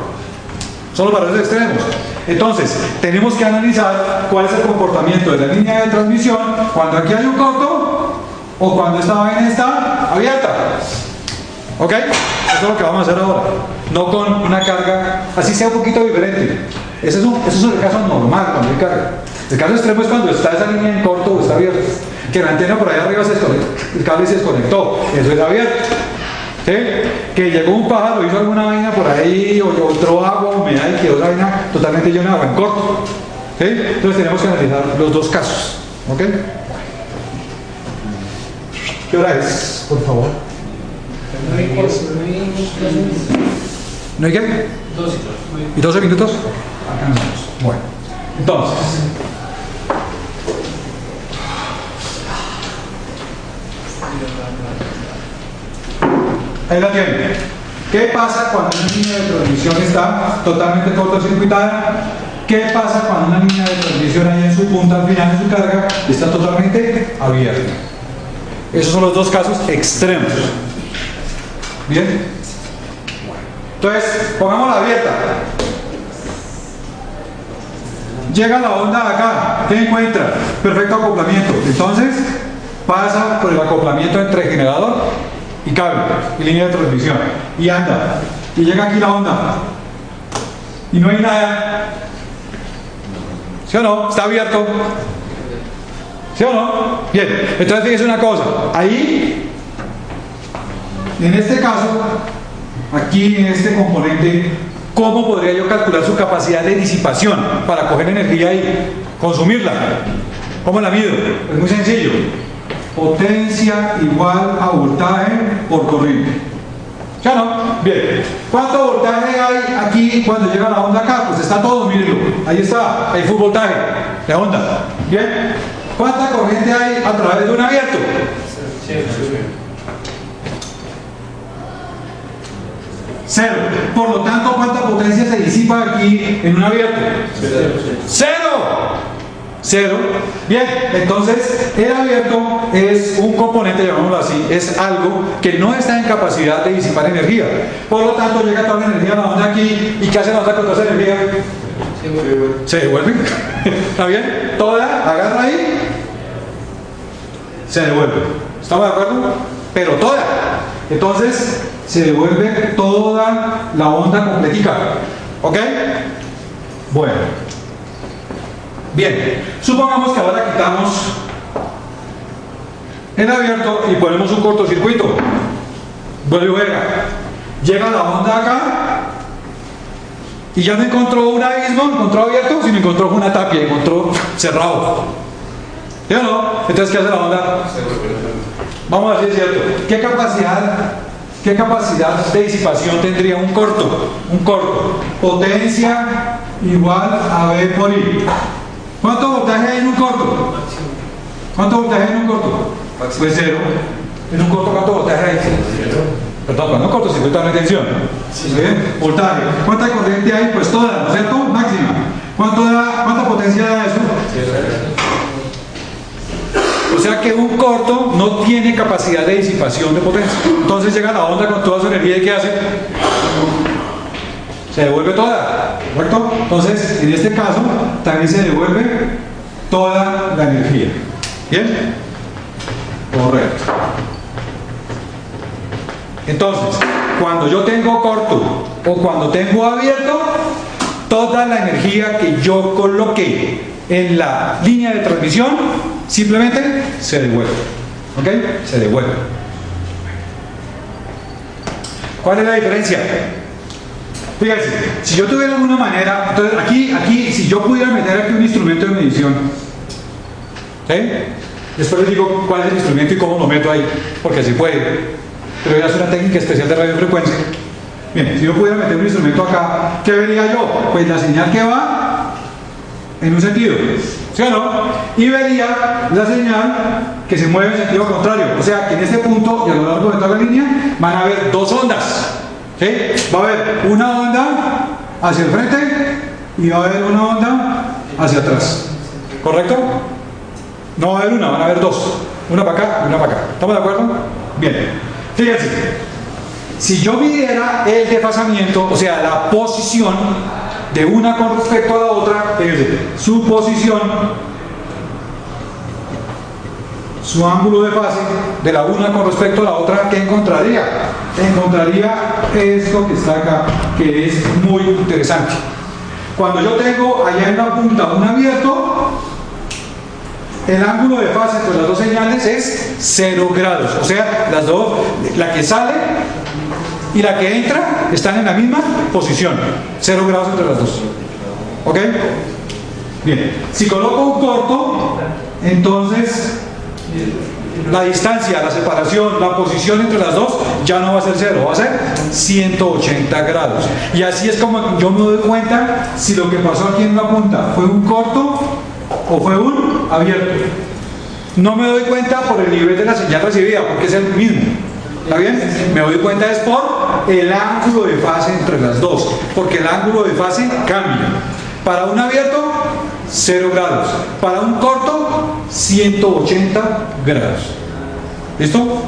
Son los valores extremos. Entonces, tenemos que analizar cuál es el comportamiento de la línea de transmisión cuando aquí hay un corto o cuando esta vaina está abierta. ¿Ok? Eso es lo que vamos a hacer ahora. No con una carga, así sea un poquito diferente. Ese es el caso normal cuando hay carga. El caso extremo es cuando está esa línea en corto o está abierta. Que la antena por ahí arriba se desconectó, el cable se desconectó. Eso es abierto. ¿Sí? Que llegó un pájaro, hizo alguna vaina por ahí, o entró agua, humedad y quedó la vaina totalmente llena de agua en corto. ¿Sí? Entonces tenemos que analizar los dos casos. ¿Ok? ¿Qué hora es? Por favor. No hay corto, no hay 12 minutos. ¿No hay qué? 12. ¿Y 12 minutos? Acá nos vamos. Bueno, entonces. Ahí la tienen. ¿Qué pasa cuando una línea de transmisión está totalmente cortocircuitada? ¿Qué pasa cuando una línea de transmisión ahí en su punta, al final de su carga, está totalmente abierta? Esos son los dos casos extremos. ¿Bien? Entonces, pongámosla abierta. Llega la onda acá, ¿qué encuentra? Perfecto acoplamiento. Entonces, pasa por el acoplamiento entre generador y cable y línea de transmisión y anda y llega aquí la onda y no hay nada. ¿Sí o no? Está abierto. ¿Sí o no? Bien, entonces fíjese una cosa, ahí en este caso, aquí en este componente, ¿cómo podría yo calcular su capacidad de disipación para coger energía y consumirla? ¿Cómo la mido? Es muy sencillo. Potencia igual a voltaje por corriente. ¿Ya no? Bien. ¿Cuánto voltaje hay aquí cuando llega la onda acá? Pues está todo, mírenlo. Ahí está, hay full voltaje de onda. Bien. ¿Cuánta corriente hay a través de un abierto? Cero. Por lo tanto, ¿cuánta potencia se disipa aquí en un abierto? Cero. Cero. Bien, entonces el abierto es un componente, llamémoslo así, es algo que no está en capacidad de disipar energía. Por lo tanto, llega toda la energía a la onda aquí. ¿Y qué hace la onda con toda esa energía? Se devuelve. ¿Está bien? Toda, agarra ahí, se devuelve. ¿Estamos de acuerdo? Pero toda. Entonces, se devuelve toda la onda completica. ¿Ok? Bueno. Bien, supongamos que ahora quitamos el abierto y ponemos un cortocircuito. Vuelve y juega. Llega la onda acá y ya no encontró un abismo, encontró abierto, sino encontró una tapia, encontró cerrado. ¿Sí o no? Entonces, ¿qué hace la onda? Vamos a ver si es cierto. ¿Qué capacidad de disipación tendría un corto? Un corto. Potencia igual a V por I. ¿Cuánto voltaje hay en un corto? ¿Cuánto voltaje hay en un corto? Pues cero. En un corto, ¿cuánto voltaje hay? Perdón, cuando un cortocircuito da una tensión. ¿Sí? Voltaje. ¿Cuánta corriente hay? Pues toda, ¿no es cierto? Máxima. ¿Cuánta potencia da eso? O sea que un corto no tiene capacidad de disipación de potencia. Entonces llega la onda con toda su energía y ¿qué hace? Se devuelve toda, ¿correcto? Entonces, en este caso, también se devuelve toda la energía. ¿Bien? Correcto. Entonces, cuando yo tengo corto o cuando tengo abierto, toda la energía que yo coloqué en la línea de transmisión simplemente se devuelve. ¿Ok? Se devuelve. ¿Cuál es la diferencia? Fíjense, si yo tuviera alguna manera, entonces aquí, si yo pudiera meter aquí un instrumento de medición, ¿sí? Después les digo cuál es el instrumento y cómo lo meto ahí, porque así puede, pero ya es una técnica especial de radiofrecuencia. Bien, si yo pudiera meter un instrumento acá, ¿qué vería yo? Pues la señal que va en un sentido, ¿sí o no? Y vería la señal que se mueve en sentido contrario. O sea, que en este punto y a lo largo de toda la línea van a haber dos ondas. ¿Sí? Va a haber una onda hacia el frente y va a haber una onda hacia atrás. ¿Correcto? No va a haber una, van a haber dos. Una para acá y una para acá. ¿Estamos de acuerdo? Bien. Fíjense. Si yo midiera el desfasamiento, o sea, la posición de una con respecto a la otra, fíjense, su posición, su ángulo de fase de la una con respecto a la otra, ¿qué encontraría? Encontraría esto que está acá, que es muy interesante. Cuando yo tengo allá en la punta un abierto, el ángulo de fase entre las dos señales es 0 grados. O sea, las dos, la que sale y la que entra están en la misma posición. 0 grados entre las dos. ¿Ok? Bien. Si coloco un corto, entonces la distancia, la separación, la posición entre las dos ya no va a ser 0, va a ser 180 grados. Y así es como yo me doy cuenta si lo que pasó aquí en la punta fue un corto o fue un abierto. No me doy cuenta por el nivel de la señal recibida, porque es el mismo. ¿Está bien? Me doy cuenta es por el ángulo de fase entre las dos, porque el ángulo de fase cambia. Para un abierto, 0 grados. Para un corto, 180 grados. ¿Listo?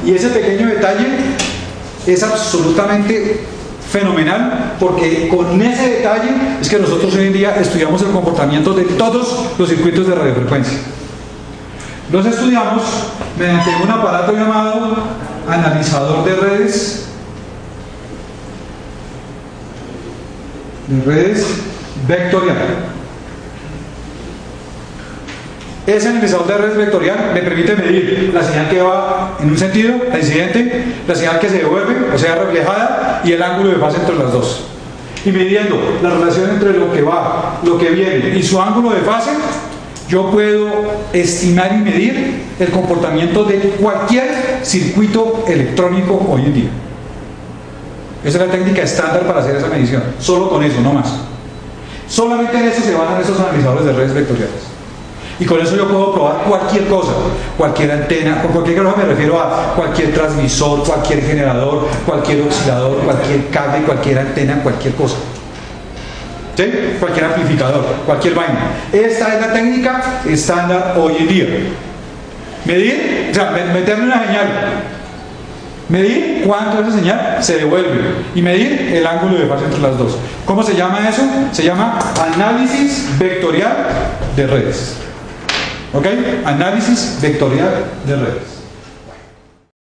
Y ese pequeño detalle es absolutamente fenomenal, porque con ese detalle es que nosotros hoy en día estudiamos el comportamiento de todos los circuitos de radiofrecuencia. Los estudiamos mediante un aparato llamado analizador de redes vectorial. Ese analizador de redes vectorial me permite medir la señal que va en un sentido, la incidente, la señal que se devuelve, o sea reflejada, y el ángulo de fase entre las dos. Y midiendo la relación entre lo que va, lo que viene y su ángulo de fase, yo puedo estimar y medir el comportamiento de cualquier circuito electrónico hoy en día. Esa es la técnica estándar para hacer esa medición. Solo con eso, no más. Solamente en eso se basan esos analizadores de redes vectoriales. Y con eso yo puedo probar cualquier cosa, cualquier antena, con cualquier cosa me refiero a cualquier transmisor, cualquier generador, cualquier oscilador, cualquier cable, cualquier antena, cualquier cosa. ¿Sí? Cualquier amplificador, cualquier vaina. Esta es la técnica estándar hoy en día. Medir, o sea, meterle una señal, medir cuánto esa señal se devuelve y medir el ángulo de fase entre las dos. ¿Cómo se llama eso? Se llama análisis vectorial de redes. ¿Ok? Análisis vectorial de redes.